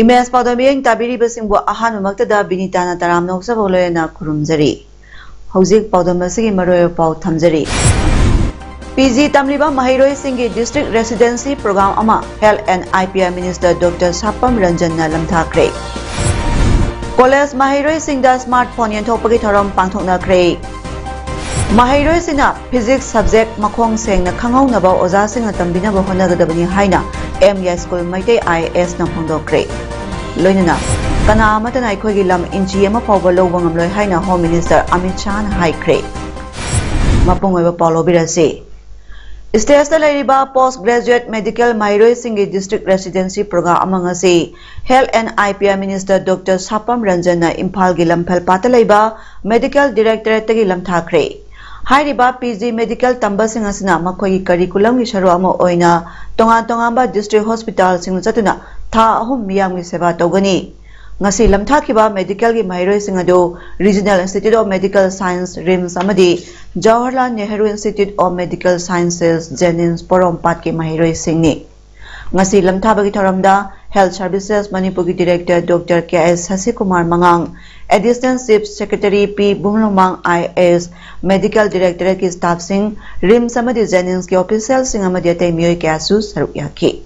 Imes Paudaming Tabiri Basingbo Ahan Maktada Binitana Taram Noksaboloyana Kurumzari. Hosik Paudamasi Maroyo Pau Tamzari. PG Tamliba Mahiroi Singi District Residency Program Ama Health and IPR Minister Dr. Sapam Ranjan Nalam Thakre. College Mahiroi Singda Smartphone Yantopagi Taram Pangtok Nakre. Mahiroi Sina Physics Subject Makong Seng na Kangau Naba Oza Sing Tambina Bahona Gadabani Haina MY School Maite IS Nampondokre. Loinana Kana Matan Aikogi Lam Inchiama Pavalo Wangamloy Haina Home Minister Amit Shah High Cre. Mapungwa Paulo Birase. State Lariba Postgraduate Medical Mahiroi Singi District Residency Program among us Health and IPR Minister Dr. Sapam Ranjana Impal Gilam Pelpatalaiba Medical Director Tagilam Thakre. Hairiba PG Medical Tambasing Asina Makoi Curriculum Isharuamo Oina Tonga District Hospital Singutuna Ta Hum Miam Seva Togani. Ngasi Lamtakiba Medical Mahiroi Singado Regional Institute of Medical Science Rim Samadi Jawaharlal Nehru Institute of Medical Sciences Jennings Porom Patki Mahiroi Singni. Ngasi Lamtabagi Taramda Health Services Manipuri Director Dr. K.S. Sasikumar Mangang Additional Chief Secretary P. Bumlumang IS Medical Director ki Staff Singh Rim Samadi Jennings ki Official Singh Amadiyate Mioy Kasu Saruyaki.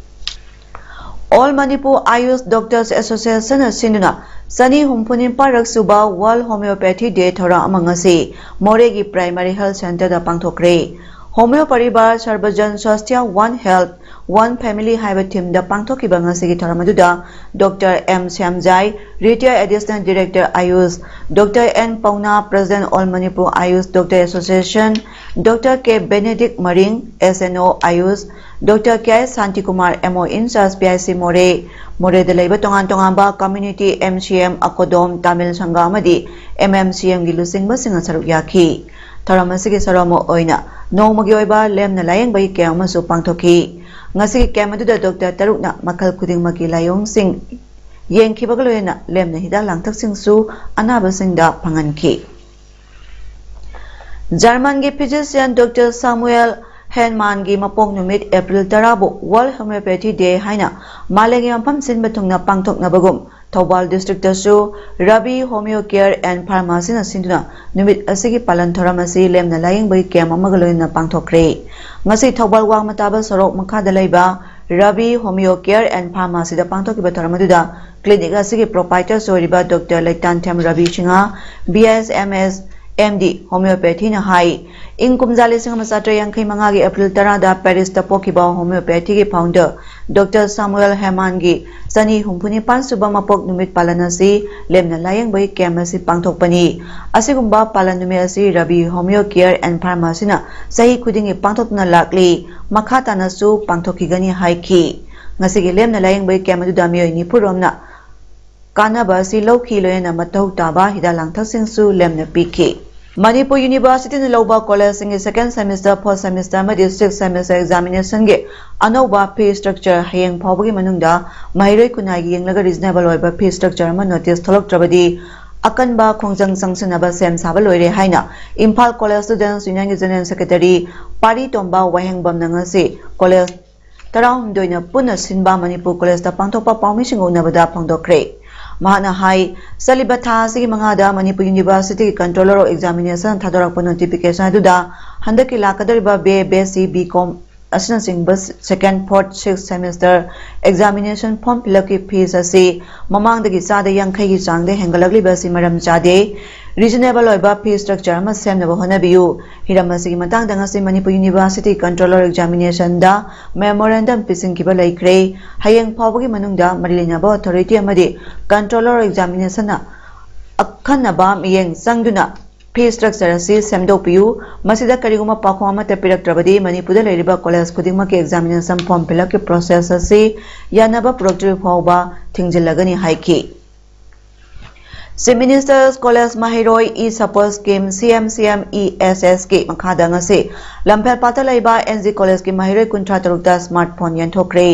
All Manipur Ayush Doctors Association Sinduna Sani Humpunin Parak Suba World Homeopathy Day Thora Amangasi Moregi Primary Health Center da Pangthokre Homeopathy Bar Sarbajan Swasthya One Health One Family Hybrid Team da Pangthoki Bangasi Thoramaduda Dr. M. Shamjai Retired Assistant Director Ayush Dr. N. Pauna President All Manipur Ayush Doctor Association Dr. K. Benedict Maring SNO Ayush Dr. K. Santikumar MO Incharge PIC More de Labor Tongan Community MCM Akodom Tamil Sangamadi MMCM Gilusing Basing Saruyaki Taramasiki Saramo Oina No Magioiba Lem Nalayang Bay Kamasu Pangtoki Ngasi Kamadu Dr. Tarukna Makal Kuding Maki Layong Sing Yen Kibagaloena Lem Nahida Langtak Sing Su Anabasing da Panganki German physician Dr. Samuel Henman gi mapong numit April Tarabu World Homeopathy Day haina Malegi Ampam Sin Batungna Pangtok Nabagum Thobal District Tasu Rabi Homeo Care and Pharmacy na Sinduna numit asigi Palantoramasi Lem na Laying Bay Kem Amagaloy na Pangtokre Ngasi Thobal Wang Mataba Sorok Makadalayba Rabi Homeo Care and Pharmacy da Pangtok Ibataramaduda Clinic asigi Proprietor Soriba Dr. Lektan Tem Rabi Chinga BSMS MD Homeopathy na Hai Inkumzali Singh Masatra Yankay Mangagi April Tarada Paris Tapokiba Homeopathy ki founder Dr. Samuel Hemangi Sani Humpuni Pansuba Mapok Numit Palanasi Lem na Layang Bay Kemasi Pangtokpani Asigumba Palanumasi Rabi Homeo Care and Pharmacy na Sahi Kuding Pangtok na Lakli Makata na Su Pangtokigani Haiki Ngasigi Lem na Layang Bay Kemadu Damio Nipurom na Kanaba si Loki Loyana Matau Taba Hidalang Taksing Su Lem na Piki Manipur University na Loba College in second semester, first semester, sixth semester examination ge Anoba pay structure hayang Pawagi Manunda, Mahiroi Kunagi yung laga reasonable oiba pay structure man notice tolok trabadi akan ba Kongjang Sangsanaba Sem Sabaloire Haina, Impal College Students Union General Secretary, Pari Tomba Wahang Bam Nangasi, College Taraung Doina Puna Sinba Manipur College da Pangtopa Pamising Nabada Pangdokre. Mahana Hai Salibata Sigi Mangada Manipur University Controller of Examination Thadorakpa Notification Duda Handaki Lakadariba BSc BCom Assistant Sing Bus second, fourth, sixth semester examination form Pilaki fees asi Mamang the Gisada Yankai Sangde Hengalagli Basi Madam Chade reasonable oiba fee structure must send the Honabiu Hiramasi Matang Dangasi Manipur University Controller Examination da Memorandum Pissing Kibalai Cray Hayang Pawagi Manunda Marilina Authority Amadi Controller Examination Akanaba Miyang Sangduna fee structure asi semdokpiu masida kariguma pakhom amata piraktrabadi Manipurda leiriba college khudingmaki examination form fill up ki process asi yanaba proctor phawba thingjilagani haiki Chief Minister's College Mahiroi E-Support Scheme CMCM-ESS ki makhada ngasi Lamphel Pata laiba NG College ki Mahiroi kuntra tarukta smartphone yanthokre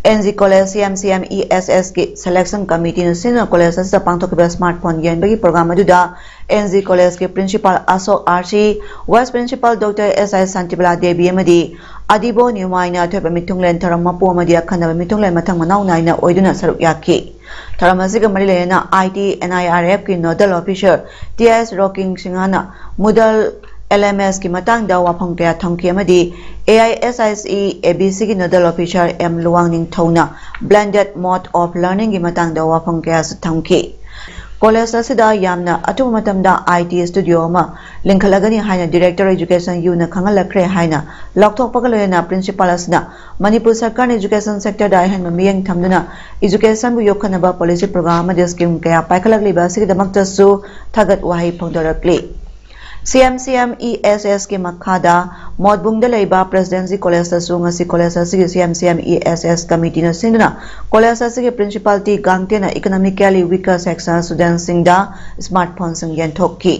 NG College CMCM-ESS ki selection committee na senior college sa pangthokba smartphone yanbagi program aduda NG College ki principal Asok RC Vice Principal Dr. S.I. Santibala Devi amadi Adibo Niumaina thoba mitunglen tharam mapu amadi akhanaba mitunglen mathang manau naina oiduna saruk yakhi Taramasiga Marilena IT NIRF ki Nodal Officer TS Rocking Singana Mudal LMS ki matang da wapang kaya thongki amadi AISICE ABC ki Nodal Officer M Luwangning Thona Blended Mode of Learning ki matang da wapang kaya sa thongki College asida yamna atu matamda IT studio ama linkhalagani haina Director Education U na khangalakre haina lokthok pagalena principal asna Manipur Sarkar Education Sector da han mamiyang thamduna education bu yokhanaba policy program ma scheme kaya paikhalakli ba sigidamakta su thagat wahi phongdorakli CMCM-ESS ki makhada modbungda leiba presidency college ta su ngasi college asigi CMCM-ESS committee na sinduna college asigi principal ti gangte na economically weaker section student singda smartphone sing yanthokki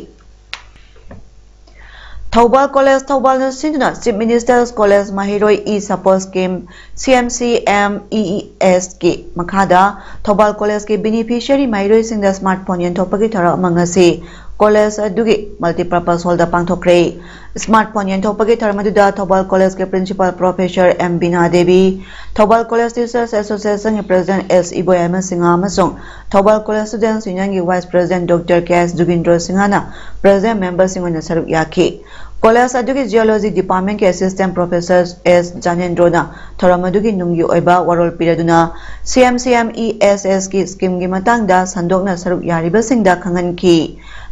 Thobal College Thobal na sinduna Chief Minister's College Mahiroi E-Support Scheme CMCM-EES ki makhada Thobal College ki beneficiary Mahiroi singda smartphone yanthokpagi thara mangasi College adugi multipurpose hall da pangthokre smartphone yanthokpagi tharmaduda Thobal College ke principal professor M Bina Devi Thobal College Teachers Association ke president S Iboyama Singha amasung Thobal College Students Union ke vice president Dr. KS Jugindro Singhana president member singona saruk yakhi College adugi geology department ke assistant professor S Janendro na tharamadugui nunggi oiba warol piraduna CMCM-ESS ki scheme gi matangda sandokna saruk yariba singda khanganki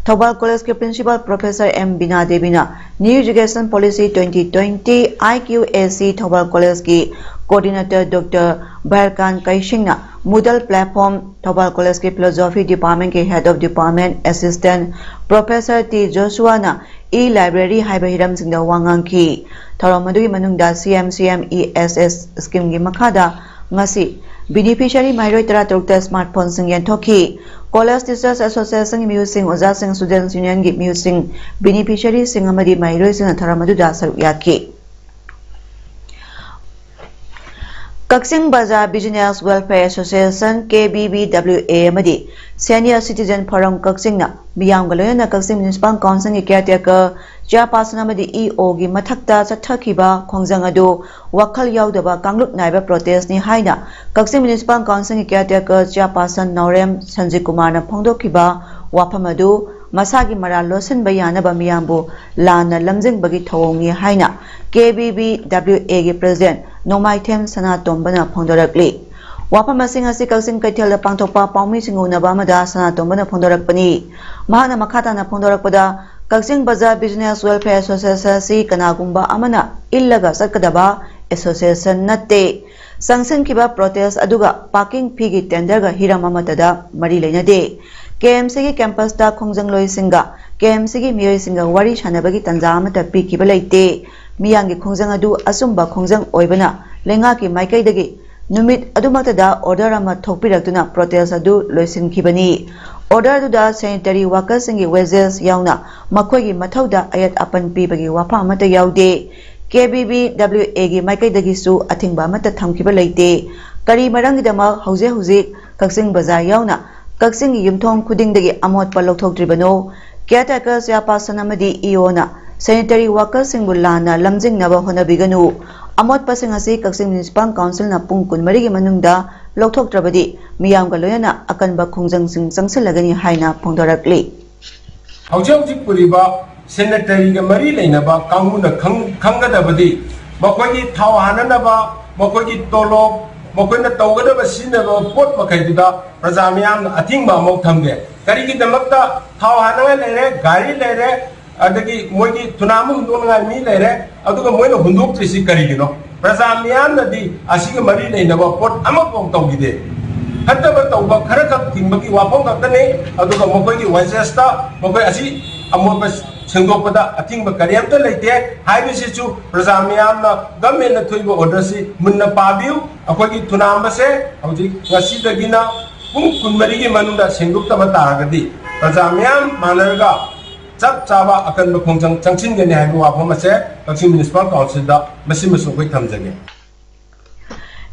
Thobal College ke principal professor M Bina Devina New Education Policy 2020 IQAC Thobal College ki coordinator Dr. Barkan Kaishingna Moodle platform Thobal College ke philosophy department ke head of department assistant professor T Joshua na e-library haiba hiram singda wangangki tharamadugui manungda CMCM-ESS scheme gi makhada ngasi beneficiary Mahiroi tara tarukta smartphone sing yanthokki College Teachers Association Musing Oja Sing Students Union gi Musing beneficiary sing amadi Mahiroi sing tharamaduda saruk yakhi Kaksing Bazaar Business Welfare Association KBBWA amadi Senior Citizen Forum Kaksing na biyam galoyana Kaksing Municipal Council ki caretaker chairperson amadi EO gi mathakta chathakiba khongjang adu wakhal yaudaba kanglup naiba protest ni haina Kaksing Municipal Council ki caretaker chairperson Naurem Sanjay Kumar na phongdokkiba wafam adu masagi maral losen bayanaba miyambu lana lamjing bagi thawongi haina KBBWA gi president Nomaithem Sanatombana phongdorakli wafam asing asi Kaksing Kaithel da pangthokpa paumi singunaba amada Sanatombana phongdorakpani mahana makhata na phongdorakpada Kaksing Bazaar Business Welfare Association si kanagumba amana illaga sakadaba association natte sanction kiba protest aduga parking fee gi tender ga hiram amatada mari leinade KMC gi campus da khongjang loi singa KMC gi miyoi singa wari shanabagi tanja amata pi kiba leite miyang gi khongjang adu asumba khongjang oibana lenga ki maikai dagi numit adumatada order ama thokpiraktuna protest adu loisin kibani order duda sanitary workers singi wages yauna makhoi gi mathauda ayat apan pibagi wafa amata yaude KBBWA gi maikai dagi su athingba mata thamkiba leite kari marang dama hauze hauze Kaksing Bazaar yauna Kaksing gi yumthong khuding dagi amot pa lokthoktribano caretaker chairperson amadi EO na sanitary workers sing bulana lamjing naba honabiganu amot pasing asi Kaksing Municipal Council na pung kunmari gi manungda lokthoktrabadi miyam ga loyana akanba khongjang sing changsilagani haina phongdorakli haujuk puriba sanitary ga mari leinaba kanguna khangadabadi makhoi thau hananaba makhoi tolo makhoi na tawgadaba sinaba pot makhaidida prajamyam athingba mok thamge kari gi damakta thau hananga lere gari lere adagi moigi tunamu hundonga mi lere aduga moina hundok trisi kari gino prajamyam nadi asiga mari leinaba pot amak pong tawgide hatta ba tawba khara kak tingbagi wapong kakane aduga makhoi gi wajesta makhoi asi अमोट सेंदोपदा अथिंग करियमता लेते हाइबसिचु प्रजा मियामना government थुइबो order से मुन्ना पाबियु अखोगी थुनाम से हौजी गसिदगिना पुंग कुनमरी की मनुदा सेंदोपता तागदी प्रजा मियाम मानरगा चप चाबा अकन खोंजंग चंगसिनगने हाइबो वाफम से कक्सिंग म्युनिसिपल काउंसिल दा मसिमसु कोइ थमजगे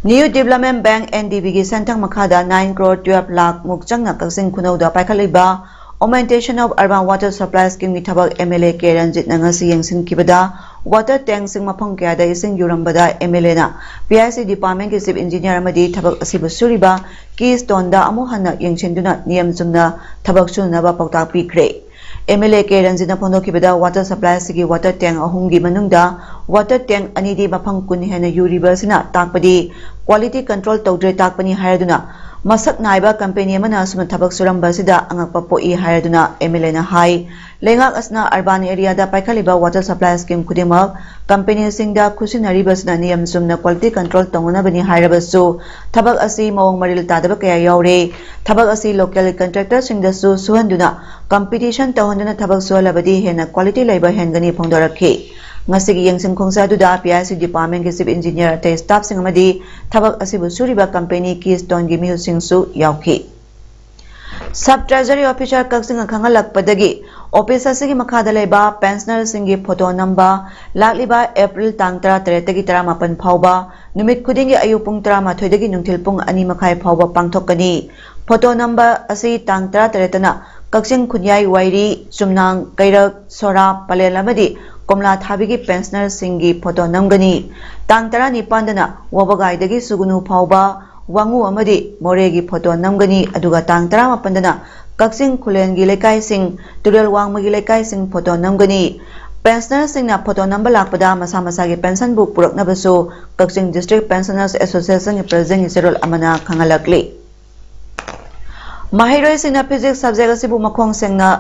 New Development Bank NDB की सेंटंग मखादा 9 crore 12 lakh मुक चंगना Kakching खुनौदा पाइखलिबा Augmentation of Urban Water Supply Scheme tabak MLA ke Ranjit na ngasi yengsin kibada water tank sing mafang kaya da ising yurambada MLA na PIC Department ki Chief Engineer amadi tabak asibu suriba keystone da amu hanna yengsin duna niyam chumna tabak sunna ba pautak pikre MLA ke Ranjit na phondo kibada water supply sigi water tank ahumgi manungda water tank anidi mafang kun hena yuriba sina takpadi quality control tawdre takpani hayaduna masak naiba company mana suma thabak suramba sida angakpa poi hayaduna MLA na hai lengak asna urban area da paikhaliba water supply scheme kudimak company singda khusinari basna niyam sumna quality control tongona bani hairabasu thabak asi mawong maril tadaba kaya yaure thabak asi local contractor singda su suhanduna competition tawhanduna thabak sualabadi hena quality labor hengani phongdorakhi ngasigi yengsing khongsa du da PIC Department ki Chief Engineer te staff sing amadi thabak asibu suriba company keystone gi mihu sing su yauki Sub Treasury Officer kaksing khangalak padagi office asigi makhada leba pensioner singi photo number lakliba April tang 13 tagi 18 phawba numit khudingi ayu pung 13 dagi nungthil pung 2 makhai phawba pangthokani photo number asi tang 13 na kaksing khunyai wairi chumnang kairak sora palel amadi Komla Thabigi pensioner singi photo namgani tang 19 dana wabagai dagi sugunu phawba wangu amadi moregi photo namgani aduga tang 18 dana kaksing khulen gi lekai sing turel wangmagi lekai sing photo namgani pensioner singna photo number lakpada masa masa gi pension book purakna basu kaksing district pensioners association gi president Isrol amana khangalakli mahiroi singna physics subject asibu makhong singna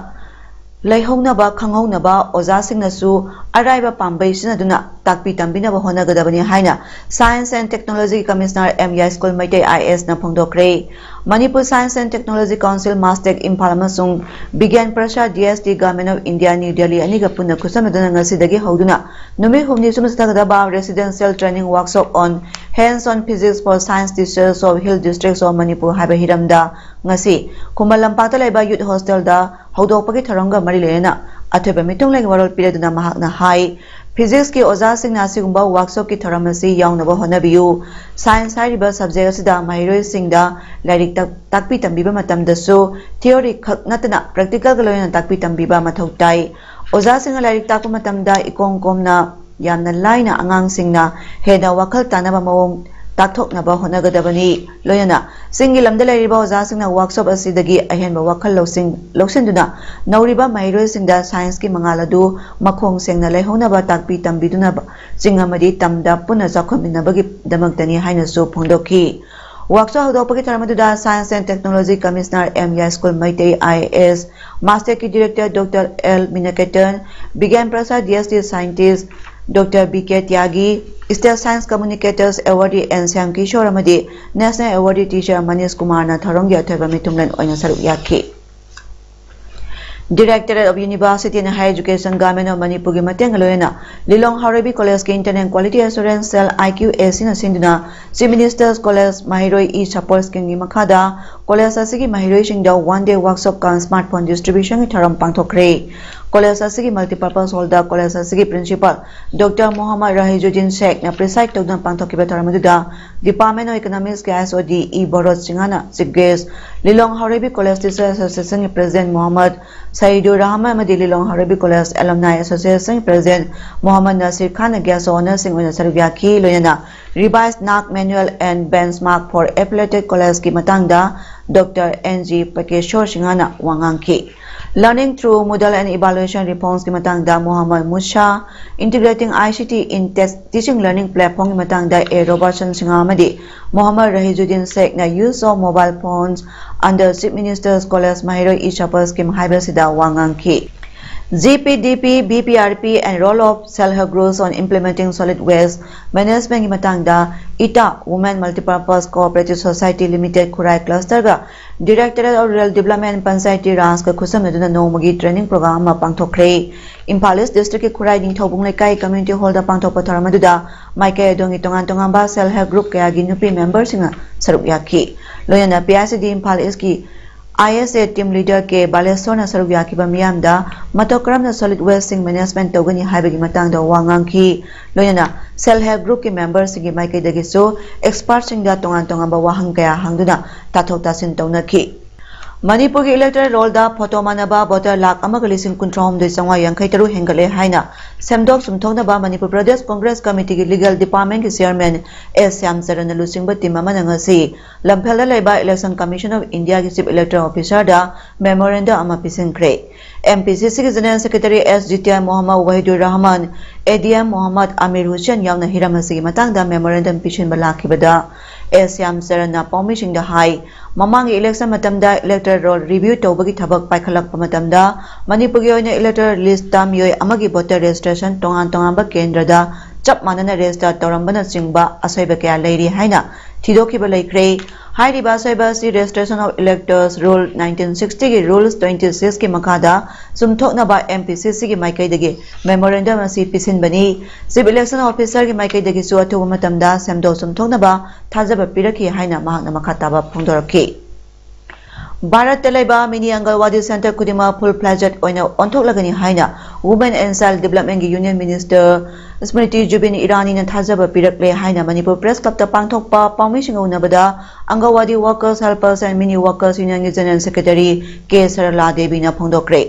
Laihongnaba Khangongnaba Oza Singnasu Araiba Pambai Sinaduna Takpi Tambinaba Honagadabani Haina Science and Technology Commissioner M.Y. School Maite IS na Phongdokre Manipur Science and Technology Council Mastek Impalamasung Bigan Prasha DST Government of India New Delhi Aniga Puna Kusamadana Ngasidagi Hoduna Numi Humni Sumastagaba Residential Training Workshop on Hands-on Physics for Science Teachers of Hill Districts of Manipur Haiba Hiramda Ngasi Kumbalampata Laiba Youth Hostel da Hodopagi Taronga Marilena Ateba Mitung Lang Warol Piraduna Mahakna High Physics ki Oza Sing Nasigumba workshop ki Taramasi Yaunaba Honabiu Science Hariba Subject Sida Mahiroi Singda Lairik Takpi Tambiba Matam Dasu Theory Natana Practical Galoyan Takpi Tambiba Matautai Oza Sing Lairik Taku Matamda Ikong Komna Yamna Laina Angang Singna Heda Wakal Tanaba Mawong Taktok Naba Honagadabani Loyana Singi Lamdala Riba Zasina workshop asidagi ahenba wakal loksinduna Nauriba Mahiroi Singda Science ki Mangaladu Makhong Singna Lehonaba Takpi Tambiduna Singamadi Tamda Puna Zakominabagi Damaktani Hainasu Pondoki Workshop Hodopaki Taramaduda Science and Technology Commissioner M.Y. School Maite IS Master Ki Director Dr. L. Minakatan Bigan Prasad DST Scientist Dr. B.K. Tyagi State Science Communicators Awardee and Syam Kishore Amadi National Awardee Teacher Manish Kumar na Tharongya Thaiba Mitunglan Oina Saruk Yaki Directorate of University and Higher Education Government of Manipur ki mateng loyana Lilong Harabi College ki Internet Quality Assurance Cell IQAC na sinduna Chief Minister's College Mahiroi E Chapel Scheme ki makhada College asigi Mahiroi singda one day workshop kan smartphone distribution ki tharam pangthokre College asigi multipurpose hall da College asigi principal Dr. Muhammad Rahijuddin Sheikh na preside tawdna pangthokiba tharamuda Department of Economics ki SOD E Borot Singana Chief Guest Lilong Harabi College Teachers Association ki President Muhammad Saidur Rahman Madi Lilong Harabi College Alumni Association President Muhammad Nasir Khan Gas Honor Singh Oina Sarvyaki Loyana Revised NAC Manual and Benchmark for Affiliated College ki matangda Dr. N.G. Pakeshwar Singana Wangangki Learning through Model and Evaluation Reforms ki matangda Muhammad Musa Integrating ICT in Teaching Learning Platform ki matangda A. Robertson Singamadi Muhammad Rahijuddin Sheikh na use of mobile phones under Chief Minister's College Mahiroi E Chapel Scheme Haibasida Wangangki GPDP, BPRP, and roll of self-help groups on implementing solid waste management matangda ITA Women Multipurpose Cooperative Society Limited Kurai Cluster ga Directorate of Rural Development Pansayati Rans ka khusam naduna nomagi training program ma pangthokre Imphal East District ki Kurai Ningthobung Lekai Community Hall da pangthokpa tharamaduna Maikay adong itongan tongamba self-help group kaya gi nupi members singa saruk yaki loyana PICD Imphal East ki ISA team leader ke Balesor na saruk yaki ba miyamda matokram na solid waste management togani haibagi matangda wangang ki loyana self-help group ki members singi maikay dagiso experts singda tongan ba wahang kaya hangduna tathok tasin tawna ki Manipur ki electoral roll da photo manaba voter lakh amaga lising kunthrom de sangwa yangkai taru hengale haina semdok sumthongna ba Manipur Pradesh Congress Committee ki legal department ki chairman S Syam Charan Lusingba team amana ngasi lamphela leba election commission of India ki chief electoral officer da memorandum ama pisingkre MPCC ki general secretary S GTI Muhammad Wahidur Rahman ADM Muhammad Amir Hussain yauna hiramasi matangda memorandum pishin balakibada S Syam Charan na permission da hai Mamang election matamda electoral roll review tawbagi thabak paikhalakpa matamda Manipur gi oina electoral list tamyoi amagi voter registration tongan ba kendrada chap manana register tawrambana chingba asoiba kya leiri haina thidokiba leikre hairiba soiba si registration of electors rule 1960 gi rules 26 ki makada sumthokna ba MPCC gi maikai dagi memorandum asi pisin bani chief election officer gi maikai dagi su athu matamda semdo sumthokna ba thajaba piraki haina mahakna makhata ba phongdoraki Bharat Telaiba Mini Angalwadi Center Kudima full fledged oina onthok lagani haina Women and Child Development Union Minister Smriti Jubin Irani na thajaba pirakle haina Manipur Press Club ta pangthokpa permission unabada Angalwadi Workers Helpers and Mini Workers Union General Secretary K Sarala Devi na phongdokre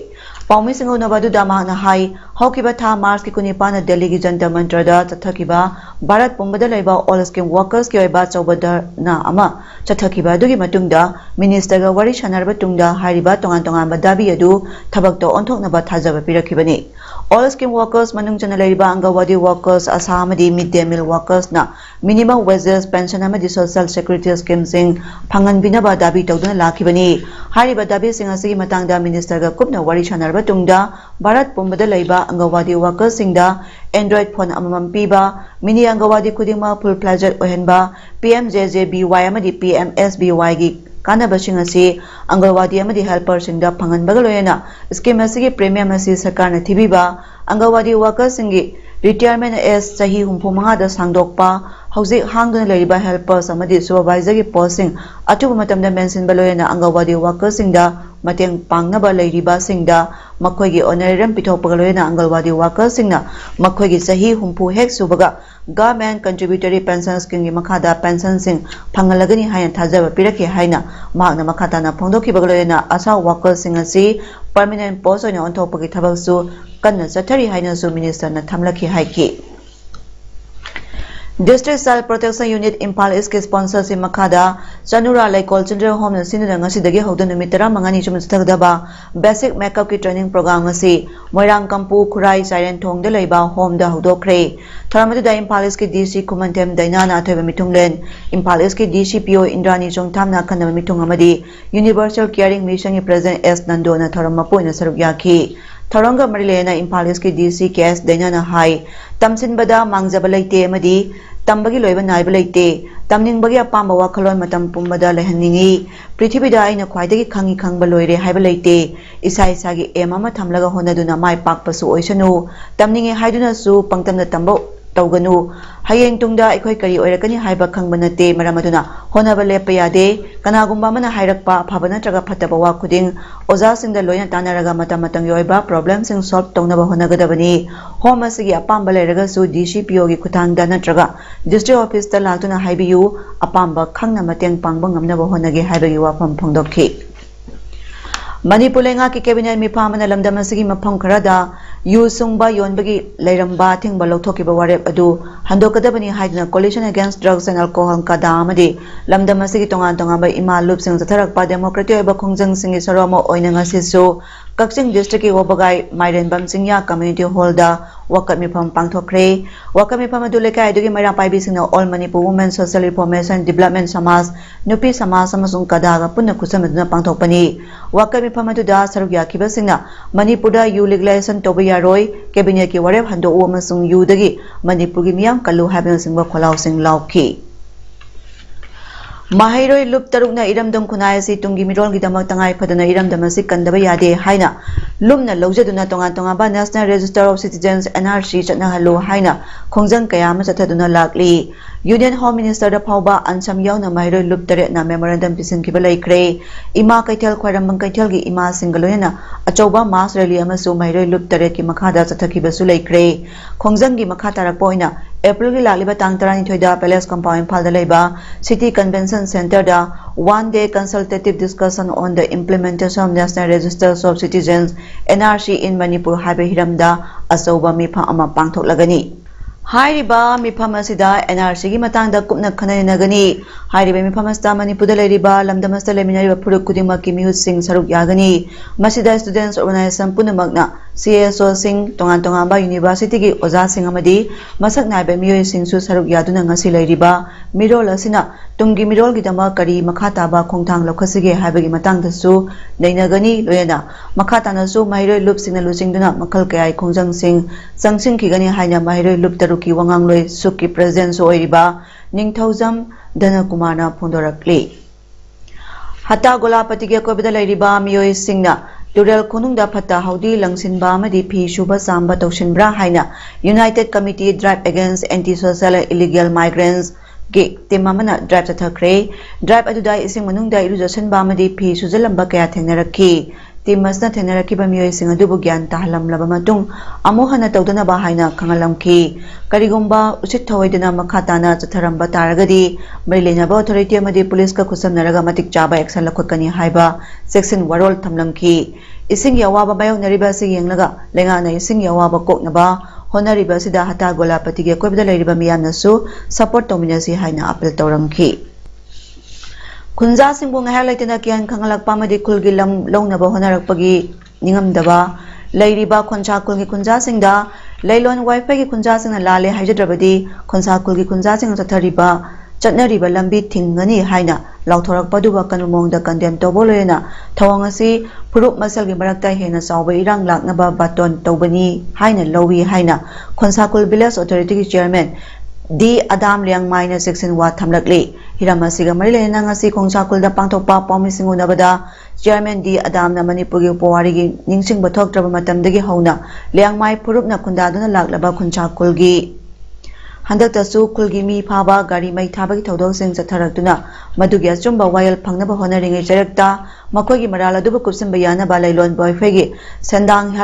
Permission unabadu dama na hai Hokiba tha Mars ki kunipana Delhi ki Jantar Mantra da chathakiba Bharat pumbada laiba all scheme workers ki oiba chawbada na ama chathakiba dugi matungda minister ga wari shanarba tungda hariba tongan ba dabi adu thabak to onthokna ba thajaba pirakibani all scheme workers manung chana laiba Angawadi workers asamadi mid day meal workers na minimum wages pension amadi social security scheme sing phangan binaba dabi tawduna lakibani hariba dabi sing asigi matangda minister ga kupna wari shanarba tungda Bharat pumbada laiba Angawadi workers singda Android phone amamam piba mini Angawadi kudima full fledged ohenba PMJJBY amadi PMSBY gi kanabasing asi Angawadi amadi helper singda phangan bagaloyena scheme asigi premium asi sarkarna thibiba Angawadi workers singi retirement as sahi humpumanga da sangdokpa hauzik hangduna leriba helpers amadi supervisor gi posting atuba matamda mention baloyena Angawadi workers singda mateng pangnaba leiriba singda makhoi gi honorarium pithokpagaloyena Angawadi workers singna makhoi gi sahi humpu hek subaga government contributory pension scheme gi makhada pension sing phangalagani haina thajaba piraki haina mahakna makhata na phongdokibagaloyena asa workers sing asi permanent post oina onthokpagi thabaksu kanna chathari haina su minister na thamlaki haiki District Child Protection Unit Imphal East ke sponsorship makada Chanura Laikol Children Home na sinura ngasi dagi hawda numit 15 chum thagdaba basic makeup ki training program ngasi Moirang Kampu Khurai Siren Thong da leiba home da hawdokre tharamadu da Imphal East ki DC Kumantem Dainana athoiba mitunglen Imphal East ki DCPO Indrani Chongtham na khanaba mitung amadi Universal Caring Mission ki President S Nando na tharamapu na saruk yaki Tharanga Marilena Imphal East ki DC KS Dainana hai tamsinbada mangjaba leite amadi tambagi loiba naiba leite tamningbagi apamba wakhalon matam pumbada lehanningi prithibida aina khwaidagi khangi khangba loire haiba leite isa isagi emama thamlaga honaduna mai pakpasu oisanu tamninge haiduna su pangtamna tambo tawganu hayeng tungda aikhoi kari oirakani haiba khangba nate maramaduna honaba lepa yade kanagumba mana hairakpa phabana traga phataba wa khuding oza singda loina tanaraga matam yoiba problem sing solve tongnaba honagadabani home asigi apamba leraga su DCPO gi kuthangda natraga district office ta latuna haibiyu apamba khangna mateng pangba ngamnaba honage haibagi wafam phongdokhi Manipur lenga ki cabinet mi phamana lamdam asigi mafam kharada yu sungba yonbagi leiramba thingba lokhokiba warep adu handokadabani haidna coalition against drugs and alcohol kada amadi lamdam asigi tongan ba ima loop sing zatharakpa democratic oiba khongjang singi saroma oina ngasi su Kakching District Wabagai Mairenbam Singya Community Hall da Wakat Mifam Pangthokre Wakat Mifam adu lekai adugi Mairang Paibi singna All Manipur Women Social Reformation Development Samas Nupi Samas amasung Kadaga punna kusam aduna pangthokpani Wakat Mifam adu da saruk yakiba singna Manipurda yu legalization toba yaroi cabinet ki warep hando amasung yu dagi Manipur gi miyam kallu habna singba kholaw sing lauki Mahairoi lup tarukna iramdam kunai si tungi mirol gi damak tangai phadana iramdam si kandaba yade haina lumna lojaduna tonga ba National Register of Citizens NRC chatna halu haina khongjang kaya ma chathaduna lakli Union Home Minister da phawba ansam yauna mahairoi lup tare na memorandum pisin kiba laikre ima kaithal khwaram kaithal gi ima singaloyana achauba mass rally amasu mahairoi lup tare ki makhada chathakiba su laikre khongjang gi makha tarak poina April gi laliba tang 32 da Palace Compound Phal da leiba City Convention Center da one-day consultative discussion on the implementation of National Registers of Citizens NRC in Manipur haiba hiramda asauba mifam ama pangthoklagani Hairiba mifam asida NRC gi matangda kupna khananagani hairiba mifam asida Manipur da leiriba lamdamasta leminariba phuruk kudingma ki mihut sing saruk yagani masida students organization punamakna CSO sing tongan ba university gi oja sing amadi masak naiba miyoi sing su saruk yaduna ngasi leiriba mirol asina tungi mirol gi dama kari makhata ba khongthang lokhasige haibagi matangda su nainagani loyana makhata na su mahairoi lup singna lucingduna makhal kayai khongjang sing sangsing ki gani haina mahairoi lup taruki wangang loi suki president so oiriba ningthaujam dana kumarna phondorakli hata golapati ge kobida leiriba miyoi singna Tural Kunungda Pata Haudi Langsinba Madi P. Shuba Samba Toshinbra Haina United Committee Drive Against Anti-Social Illegal Migrants Gig Timamana Drive Tathakre Drive Adudai Ising Manungda Illusion Bamadi P. Suzalamba Kaya Tenaraki Timasna Tenaraki Bamio Sing Adubu Gyan Tahalam Labamatung Amuhana Todana Bahaina Kangalamki Karigumba Uchitoidana Makatana Tatharamba Taragadi Marilina Authority Madi Police Kusam Naragamatic Jaba Excel Kokani Haiba Section Warol Tamlamki Ising Yawaba Bayo Nariba Sing Laga Lengana Ising Yawaba Koknaba Honariba Sida Hata Gola Patiga Kobda Lariba Miyanasu Support Dominasi Haina Apple Tauramki Kunza Singbung Highlightina Kian Kangalak Pamadi Kulgilam Longnaba Honarakpagi Ningamdaba Lairiba Koncha Kulgi Kunza Singda Lailon Wifi Kunza Sing Lale Hydrabadi Konsa Kulgi Kunza Sing Tatariba Chatnariba Lambi Tingani Haina Lautorak Paduba Kanumong the Condemn Tobolena Tawangasi Purup Masalgi Marakta Hena Sawa Irang Laknaba Baton Tobani Haina Lowi Haina Konsakul Village Authority Chairman D. Adam Liang Minor Section Wat Tamlakli Hiramasiga Marilena Ngasi Kongsakul da Pangtopa Promising Unabada Chairman D. Adam na Manipuri Puwarigi Ningsing Batok Trabamatamdagi Hona Liang Mai Purup na Kundaduna Laklaba Kunchakulgi Handaktasu Kulgimi Paba Gari Mai Tabaki Todok Sing Sataratuna Madugi Asumba Wayal Pangnaba Honoring Jarekta Makogi Marala Duba Kupsim Bayana Balailon Boyfegi Sandang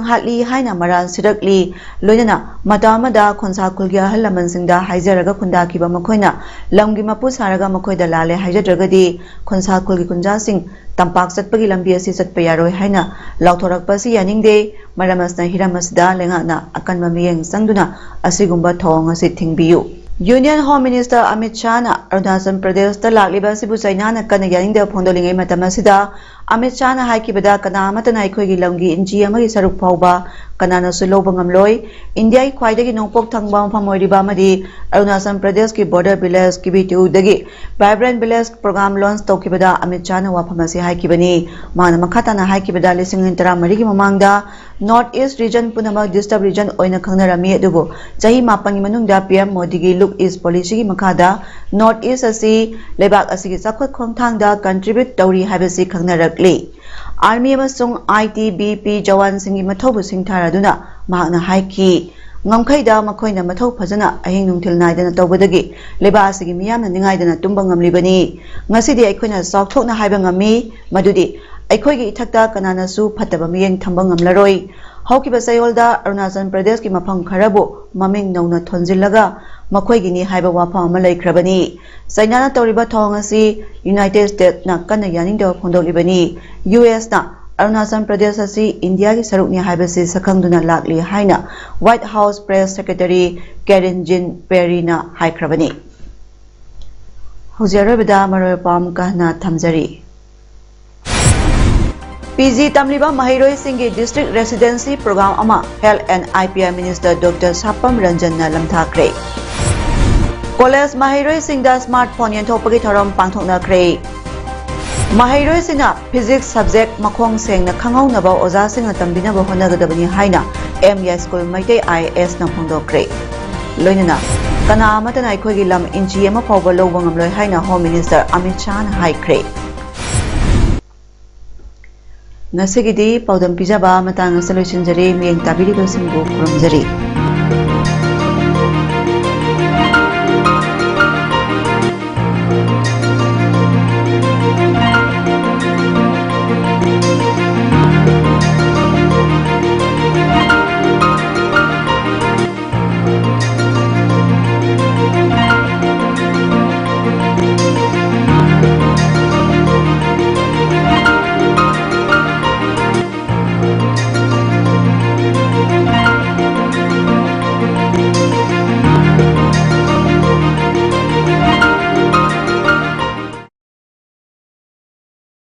Hatli Haina Maran Sirakli Loyana Madamada Konsakulgia Halaman Singda Haizaraga Kundaki Bamakoina Lamgi Mapu Saraga Makoida Lale Haijadragadi Konsakulgi Kunja Sing Tampak Satpagi Lambi Asi Satpayaroi Haina Lautorak Pasi Yaningde Maramasna Hiramasda Lengana Akan Mamiyang Sangduna Asigumba Thong Asi Tingbiyu Union Home Minister Amit Shah na Arunachal Pradesh da lakliba sibu Chaina kana yaninda phondolingai matamasida Amit Shah na haikibada kana amatana aikhoigi lamgi inji amagi saruk phawba kanana su loba ngamloi India khwaidagi nongpok thangba mafam oiriba amadi Arunachal Pradesh ki border village kibitu dagi vibrant village program launch tokibada Amit Shah na wafamasi haikibani mana makhata na haikibada lising 13 gi mamangda North East region punamak disturb region oina khangnarami adubu chahi mapangi manungda PM Modi gi Look East policy gi makhada North East asi lebak asigi chakhot khongthangda contribute tawri habasi khangnarakli Army amasung ITBP jawan singi mathobu singtharaduna mahakna haiki ngamkhaida makhoina mathau phajana ahing nungthil naidana tawbadagi leba asigi miyamna ningaidana tumba ngamlibani ngasidi aikhoina sauthokna haiba ngami madudi aikhoigi ithakta kanana su phataba miyeng thamba ngamlaroi haukiba sayolda Arunachal Pradesh ki mafam kharabu maming nauna thonjillaga makhoigi ni haiba wafam ama laikhrabani China na tawriba thong asi United States na kana yaningda phondolibani US na Arunachal Pradesh asi India ki sarukni haibasi sakhangduna lakli haina White House Press Secretary Karen Jean Pierre na haikrabani Hojia Rabida Maroy Pam Kahna Thamjari PG tamliba mahairoi singi district residency program ama Health and IPI Minister Dr. Sapam Ranjan na lamthakre. College mahairoi singda smartphone yanthopagi thorom pangthoknakre. Mahairoi singna physics subject makhong sengna khanghaunaba oja singna tambinaba honagadabani haina MY School Maitei IAS na phongdokre. Loinana kana amatana aikhogi lam inchi ama phawba lowba ngamloi haina Home Minister Amit Shah na haikre. Nasigidi paudam pijaba matang solution jari miyeng tabiri basingbu kurumjari.